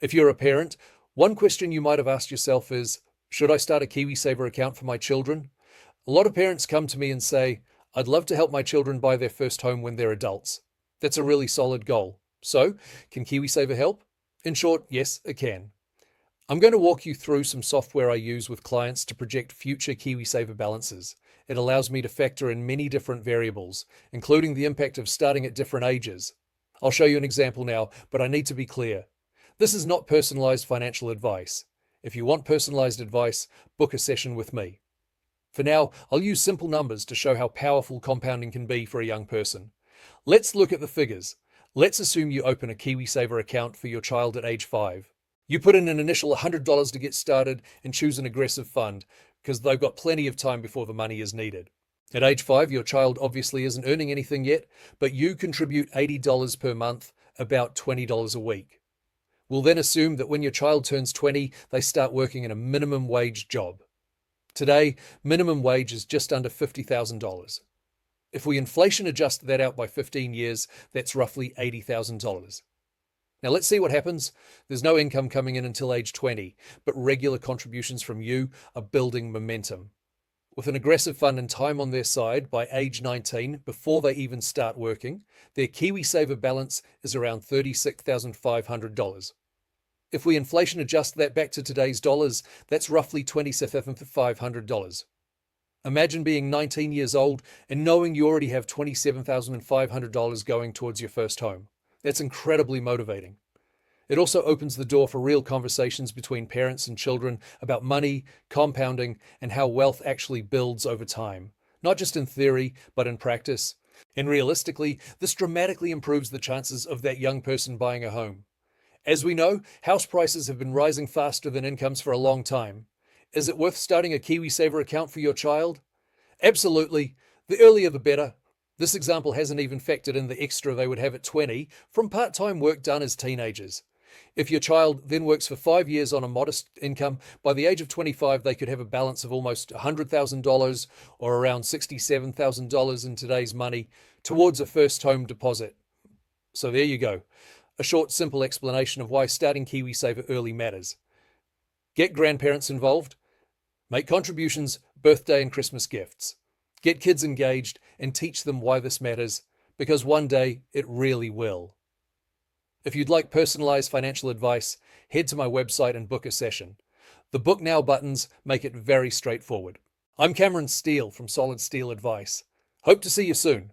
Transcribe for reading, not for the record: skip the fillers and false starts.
If you're a parent, one question you might have asked yourself is, should I start a KiwiSaver account for my children? A lot of parents come to me and say, I'd love to help my children buy their first home when they're adults. That's a really solid goal. So, can KiwiSaver help? In short, yes, it can. I'm going to walk you through some software I use with clients to project future KiwiSaver balances. It allows me to factor in many different variables, including the impact of starting at different ages. I'll show you an example now, but I need to be clear. This is not personalized financial advice. If you want personalized advice, book a session with me. For now, I'll use simple numbers to show how powerful compounding can be for a young person. Let's look at the figures. Let's assume you open a KiwiSaver account for your child at age 5. You put in an initial $100 to get started and choose an aggressive fund because they've got plenty of time before the money is needed. At age 5, your child obviously isn't earning anything yet, but you contribute $80 per month, about $20 a week. We'll then assume that when your child turns 20, they start working in a minimum wage job. Today, minimum wage is just under $50,000. If we inflation adjust that out by 15 years, that's roughly $80,000. Now let's see what happens. There's no income coming in until age 20, but regular contributions from you are building momentum. With an aggressive fund and time on their side by age 19, before they even start working, their KiwiSaver balance is around $36,500. If we inflation adjust that back to today's dollars, that's roughly $27,500. Imagine being 19 years old and knowing you already have $27,500 going towards your first home. That's incredibly motivating. It also opens the door for real conversations between parents and children about money, compounding, and how wealth actually builds over time, not just in theory, but in practice. And realistically, this dramatically improves the chances of that young person buying a home. As we know, house prices have been rising faster than incomes for a long time. Is it worth starting a KiwiSaver account for your child? Absolutely. The earlier the better. This example hasn't even factored in the extra they would have at 20 from part-time work done as teenagers. If your child then works for 5 years on a modest income, by the age of 25 they could have a balance of almost $100,000 or around $67,000 in today's money towards a first home deposit. So there you go. A short, simple explanation of why starting KiwiSaver early matters. Get grandparents involved. Make contributions, birthday and Christmas gifts. Get kids engaged and teach them why this matters, because one day it really will. If you'd like personalized financial advice, head to my website and book a session. The Book Now buttons make it very straightforward. I'm Cameron Steele from Solid Steel Advice. Hope to see you soon.